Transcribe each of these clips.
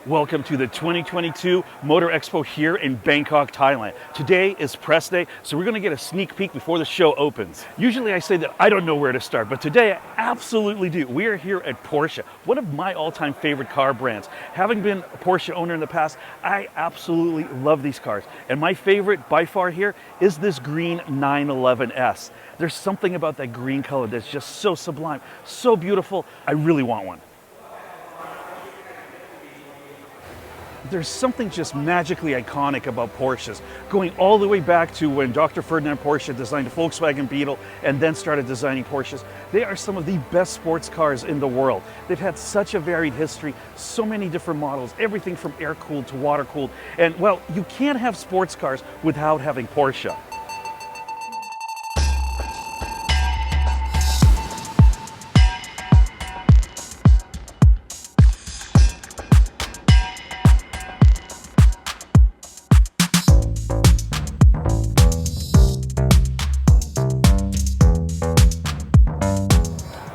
Welcome to the 2022 Motor Expo here in Bangkok, Thailand. Today is press day, so we're going to get a sneak peek before the show opens. Usually I say that I don't know where to start, but today I absolutely do. We are here at Porsche, one of my all-time favorite car brands. Having been a Porsche owner in the past, I absolutely love these cars. And my favorite by far here is this green 911S. There's something about that green color that's just so sublime, so beautiful. I really want one. There's something just magically iconic about Porsches, going all the way back to when Dr. Ferdinand Porsche designed the Volkswagen Beetle and then started designing Porsches. They are some of the best sports cars in the world. They've had such a varied history, so many different models, everything from air-cooled to water-cooled. And well, you can't have sports cars without having Porsche.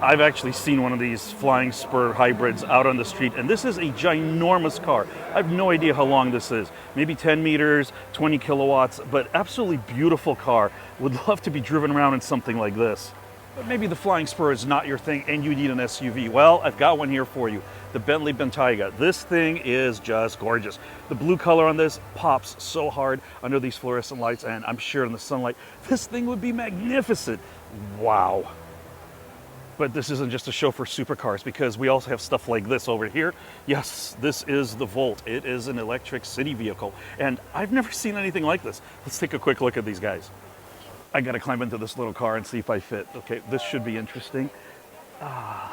I've actually seen one of these flying spur hybrids out on the street, and this is a ginormous car. I have no idea how long this is. Maybe 10 meters, 20 kilowatts, but absolutely beautiful car. Would love to be driven around in something like this. But maybe the flying spur is not your thing and you need an SUV. Well, I've got one here for you. The Bentley Bentayga. This thing is just gorgeous. The blue color on this pops so hard under these fluorescent lights, and I'm sure in the sunlight, this thing would be magnificent. Wow. But this isn't just a show for supercars, because we also have stuff like this over here. Yes, this is the Volt. It is an electric city vehicle, and I've never seen anything like this. Let's take a quick look at these guys. I gotta climb into this little car and see if I fit. Okay, this should be interesting. Oh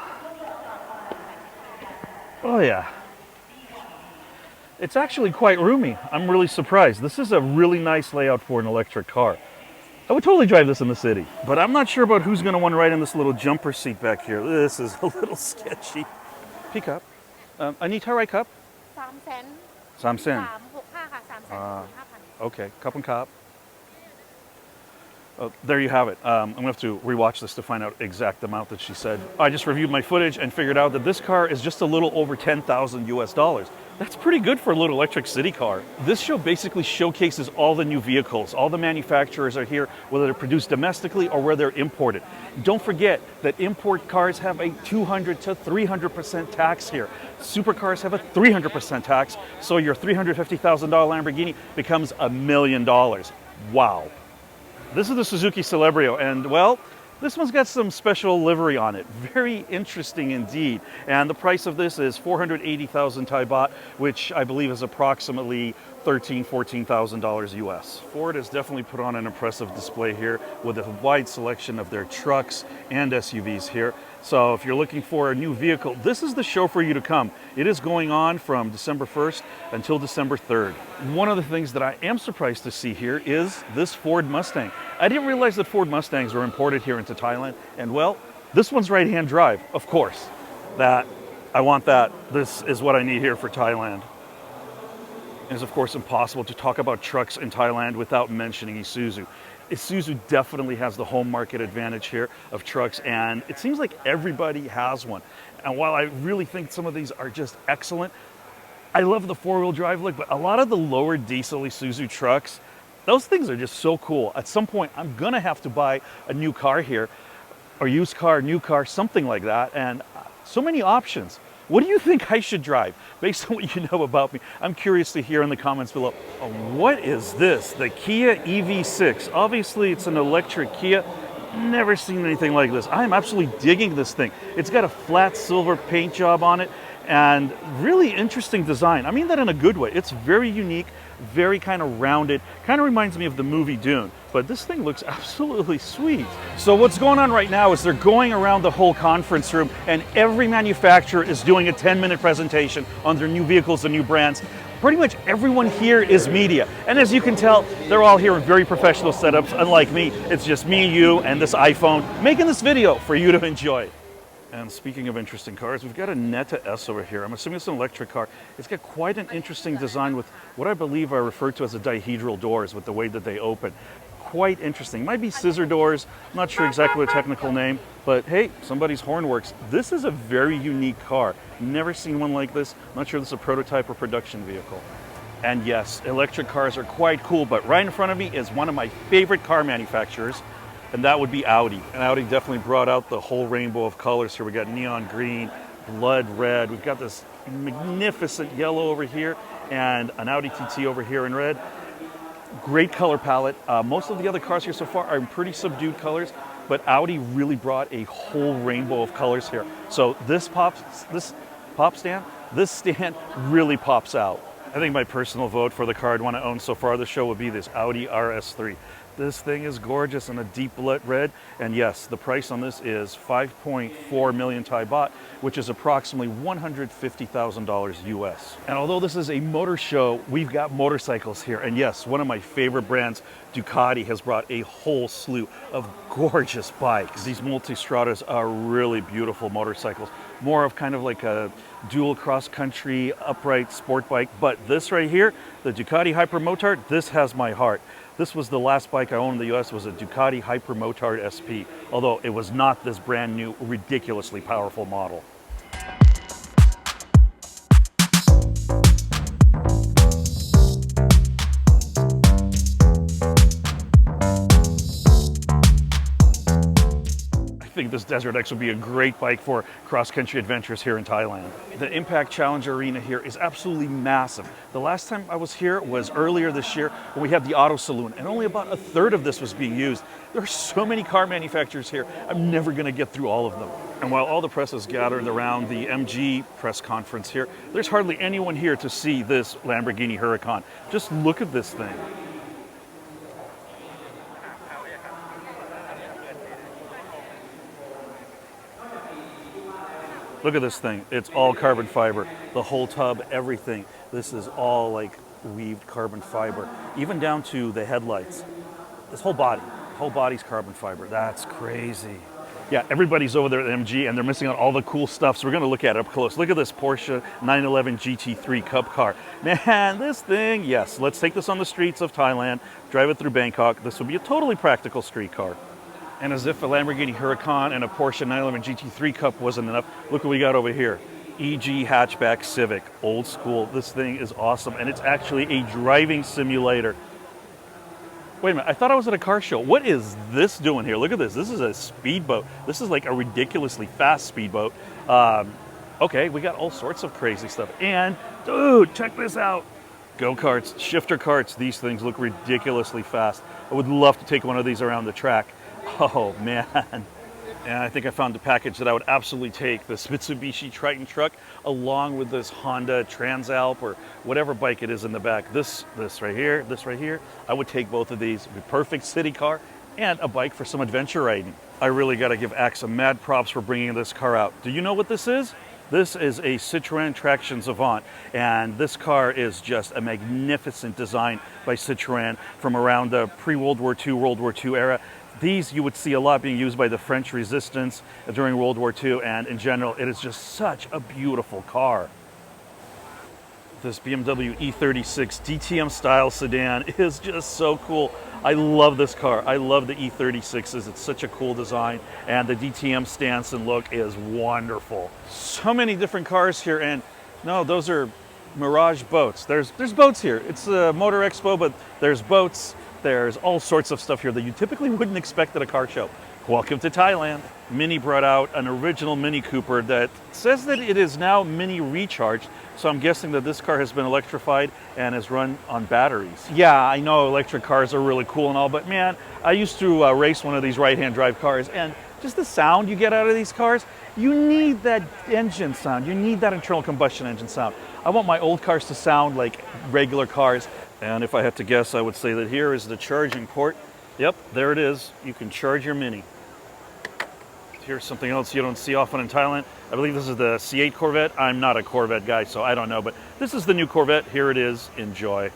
yeah. It's actually quite roomy. I'm really surprised. This is a really nice layout for an electric car. I would totally drive this in the city, but I'm not sure about who's going to want to ride in this little jumper seat back here. This is a little sketchy. Pick up. I need to cup. 3 cents. Okay, cup and cop. Oh, there you have it. I'm going to have to rewatch this to find out exact amount that she said. I just reviewed my footage and figured out that this car is just a little over 10,000 US dollars. That's pretty good for a little electric city car. This show basically showcases all the new vehicles. All the manufacturers are here, whether they're produced domestically or whether they're imported. Don't forget that import cars have a 200 to 300% tax here. Supercars have a 300% tax, so your $350,000 Lamborghini becomes $1 million. Wow. This is the Suzuki Celebrio, and well, this one's got some special livery on it. Very interesting indeed. And the price of this is 480,000 Thai baht, which I believe is approximately $13,000, $14,000 US. Ford has definitely put on an impressive display here with a wide selection of their trucks and SUVs here. So if you're looking for a new vehicle, this is the show for you to come. It is going on from December 1st until December 3rd. One of the things that I am surprised to see here is this Ford Mustang. I didn't realize that Ford Mustangs were imported here into Thailand. And well, this one's right-hand drive, of course. I want that. This is what I need here for Thailand. It is, of course, impossible to talk about trucks in Thailand without mentioning Isuzu. Isuzu definitely has the home market advantage here of trucks, and it seems like everybody has one. And while I really think some of these are just excellent, I love the four-wheel drive look, but a lot of the lower diesel Isuzu trucks, those things are just so cool. At some point, I'm gonna have to buy a new car here, or used car, new car, something like that, and so many options. What do you think I should drive? Based on what you know about me, I'm curious to hear in the comments below. What is this? The Kia EV6. Obviously, it's an electric Kia. Never seen anything like this. I'm absolutely digging this thing. It's got a flat silver paint job on it and really interesting design. I mean that in a good way. It's very unique, very kind of rounded, kind of reminds me of the movie Dune, but this thing looks absolutely sweet. So what's going on right now is they're going around the whole conference room, and every manufacturer is doing a 10-minute presentation on their new vehicles and new brands. Pretty much everyone here is media, and as you can tell, they're all here in very professional setups. Unlike me, it's just me, you, and this iPhone making this video for you to enjoy. And speaking of interesting cars, we've got a Netta S over here. I'm assuming it's an electric car. It's got quite an interesting design with what I believe are referred to as the dihedral doors with the way that they open. quite interesting. Might be scissor doors, not sure exactly the technical name, but hey, somebody's horn works. This is a very unique car. Never seen one like this. Not sure this is a prototype or production vehicle. And yes, electric cars are quite cool, but right in front of me is one of my favorite car manufacturers, and that would be Audi. And Audi definitely brought out the whole rainbow of colors here. We got neon green, blood red, we've got this magnificent yellow over here, and an Audi TT over here in red. Great color palette. Most of the other cars here so far are in pretty subdued colors, but Audi really brought a whole rainbow of colors here. So this stand really pops out. I think my personal vote for the car I'd want to own so far this show would be this Audi RS3. This thing is gorgeous in a deep blood red, and yes, the price on this is 5.4 million Thai baht, which is approximately $150,000 US. And although this is a motor show, we've got motorcycles here, and yes, one of my favorite brands, Ducati, has brought a whole slew of gorgeous bikes. These Multistradas are really beautiful motorcycles, more of kind of like a dual cross-country upright sport bike, but this right here, the Ducati Hypermotard, this has my heart. This was the last bike I owned in the US, was a Ducati Hypermotard SP, although it was not this brand new, ridiculously powerful model. I think this Desert X would be a great bike for cross-country adventures here in Thailand. The Impact Challenge Arena here is absolutely massive. The last time I was here was earlier this year when we had the Auto Saloon, and only about a third of this was being used. There are so many car manufacturers here, I'm never going to get through all of them. And while all the press is gathered around the MG press conference here, there's hardly anyone here to see this Lamborghini Huracan. Just look at this thing. Look at this thing. It's all carbon fiber. The whole tub, everything. This is all like weaved carbon fiber. Even down to the headlights. This whole body's carbon fiber. That's crazy. Yeah, everybody's over there at MG and they're missing out all the cool stuff, so we're gonna look at it up close. Look at this Porsche 911 GT3 Cup car. Man, this thing, yes, let's take this on the streets of Thailand, drive it through Bangkok. This would be a totally practical street car. And as if a Lamborghini Huracan and a Porsche 911 GT3 Cup wasn't enough, look what we got over here. EG hatchback Civic, old school. This thing is awesome, and it's actually a driving simulator. Wait a minute, I thought I was at a car show. What is this doing here? Look at this. This is a speedboat. This is like a ridiculously fast speedboat. Okay, we got all sorts of crazy stuff. And, dude, check this out. Go-karts, shifter carts. These things look ridiculously fast. I would love to take one of these around the track. Oh man, and I think I found a package that I would absolutely take, this Mitsubishi Triton truck along with this Honda Transalp or whatever bike it is in the back. This right here, I would take both of these. It'd be perfect city car and a bike for some adventure riding. I really got to give AXA mad props for bringing this car out. Do you know what this is? This is a Citroën Traction Savant, and this car is just a magnificent design by Citroën from around the pre-World War II, World War II era. These you would see a lot being used by the French resistance during World War II, and in general, it is just such a beautiful car. This BMW E36 DTM style sedan is just so cool. I love this car. I love the E36s. It's such a cool design, and the DTM stance and look is wonderful. So many different cars here, and no, those are Mirage boats. There's boats here. It's a Motor Expo, but there's boats. There's all sorts of stuff here that you typically wouldn't expect at a car show. Welcome to Thailand. Mini brought out an original Mini Cooper that says that it is now Mini recharged, so I'm guessing that this car has been electrified and is run on batteries. Yeah, I know electric cars are really cool and all, but man, I used to race one of these right-hand drive cars, and just the sound you get out of these cars, you need that engine sound. You need that internal combustion engine sound. I want my old cars to sound like regular cars. And if I had to guess, I would say that here is the charging port. Yep, there it is. You can charge your Mini. Here's something else you don't see often in Thailand. I believe this is the C8 Corvette. I'm not a Corvette guy, so I don't know, but this is the new Corvette. Here it is. Enjoy.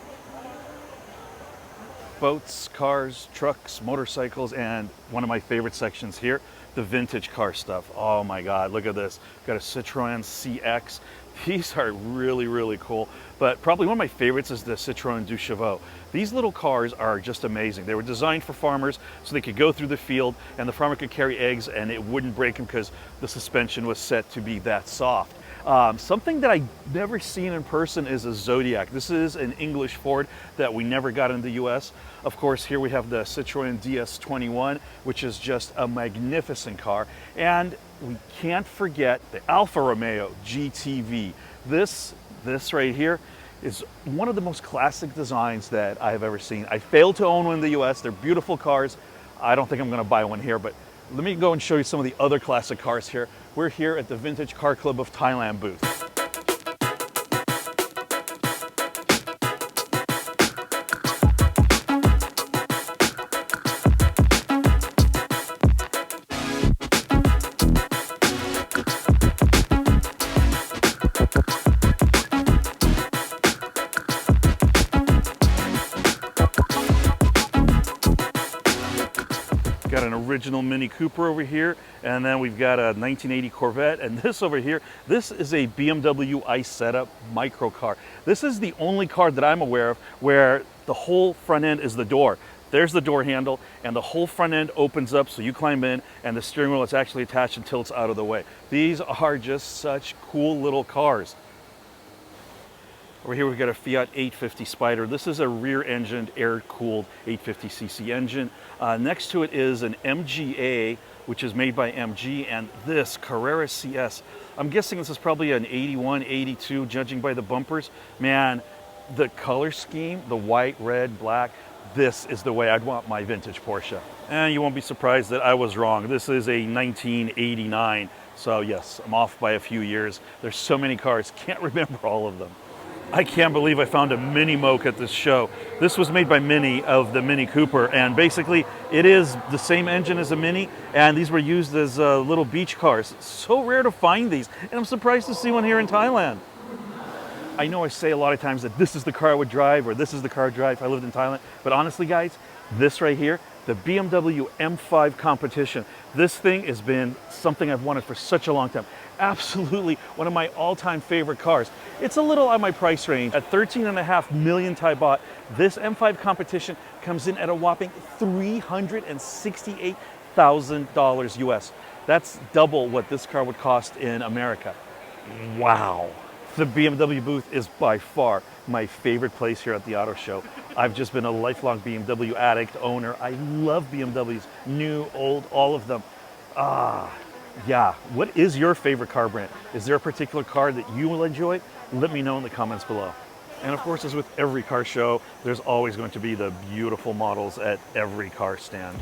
Boats, cars, trucks, motorcycles, and one of my favorite sections here, the vintage car stuff. Oh my God, look at this. Got a Citroën CX. These are really, really cool. But probably one of my favorites is the Citroën du Chevaux. These little cars are just amazing. They were designed for farmers so they could go through the field and the farmer could carry eggs and it wouldn't break them because the suspension was set to be that soft. Something that I've never seen in person is a Zodiac. This is an English Ford that we never got in the US. Of course, here we have the Citroën DS21, which is just a magnificent car. And we can't forget the Alfa Romeo GTV. This right here is one of the most classic designs that I have ever seen. I failed to own one in the US. They're beautiful cars. I don't think I'm gonna buy one here, but let me go and show you some of the other classic cars here. We're here at the Vintage Car Club of Thailand booth. Got an original Mini Cooper over here, and then we've got a 1980 Corvette, and this over here, this is a BMW ICE setup microcar. This is the only car that I'm aware of where the whole front end is the door. There's the door handle, and the whole front end opens up so you climb in, and the steering wheel is actually attached and tilts out of the way. These are just such cool little cars. Over here we've got a Fiat 850 Spider. This is a rear-engined, air-cooled 850cc engine. Next to it is an MGA, which is made by MG, and this Carrera CS. I'm guessing this is probably an 81, 82, judging by the bumpers. Man, the color scheme, the white, red, black, this is the way I'd want my vintage Porsche. And you won't be surprised that I was wrong. This is a 1989. So yes, I'm off by a few years. There's so many cars, can't remember all of them. I can't believe I found a Mini Moke at this show. This was made by Mini of the Mini Cooper, and basically it is the same engine as a Mini, and these were used as little beach cars. It's so rare to find these, and I'm surprised to see one here in Thailand. I know I say a lot of times that this is the car I would drive, or this is the car I'd drive if I lived in Thailand, but honestly guys, this right here, the BMW M5 Competition. This thing has been something I've wanted for such a long time. Absolutely one of my all-time favorite cars. It's a little on my price range. At 13.5 million Thai baht, this M5 Competition comes in at a whopping $368,000 US. That's double what this car would cost in America. Wow. The BMW booth is by far my favorite place here at the auto show. I've just been a lifelong BMW addict, owner. I love BMWs, new, old, all of them. Yeah, what is your favorite car brand? Is there a particular car that you will enjoy? Let me know in the comments below. And of course, as with every car show, there's always going to be the beautiful models at every car stand.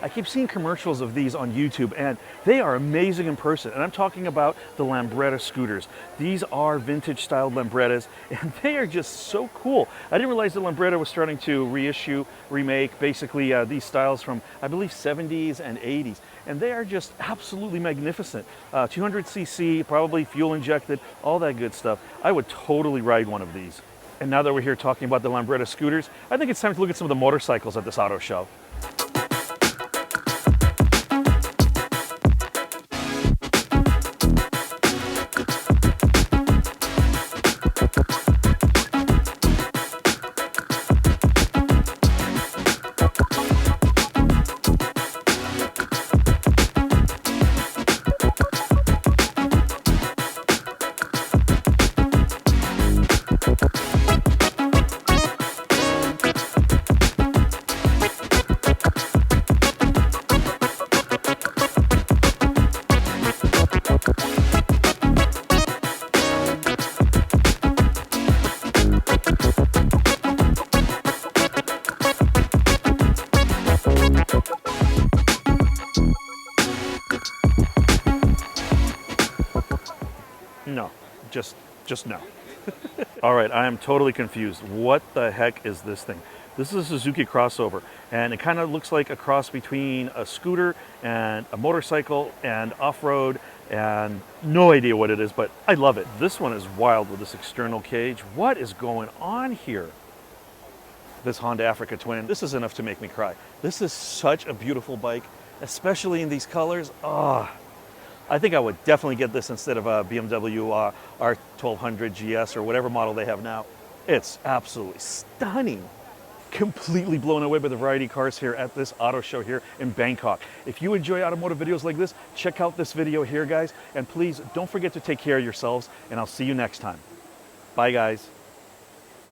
I keep seeing commercials of these on YouTube, and they are amazing in person. And I'm talking about the Lambretta scooters. These are vintage styled Lambrettas, and they are just so cool. I didn't realize that Lambretta was starting to reissue, remake, basically these styles from, I believe, 70s and 80s. And they are just absolutely magnificent. 200cc, probably fuel injected, all that good stuff. I would totally ride one of these. And now that we're here talking about the Lambretta scooters, I think it's time to look at some of the motorcycles at this auto show. No, just no. All right, I am totally confused. What the heck is this thing? This is a Suzuki crossover, and it kind of looks like a cross between a scooter and a motorcycle and off-road, and no idea what it is, but I love it. This one is wild with this external cage. What is going on here? This Honda Africa Twin, this is enough to make me cry. This is such a beautiful bike, especially in these colors. I think I would definitely get this instead of a BMW R1200 GS or whatever model they have now. It's absolutely stunning. Completely blown away by the variety of cars here at this auto show here in Bangkok. If you enjoy automotive videos like this, check out this video here, guys. And please don't forget to take care of yourselves, and I'll see you next time. Bye, guys.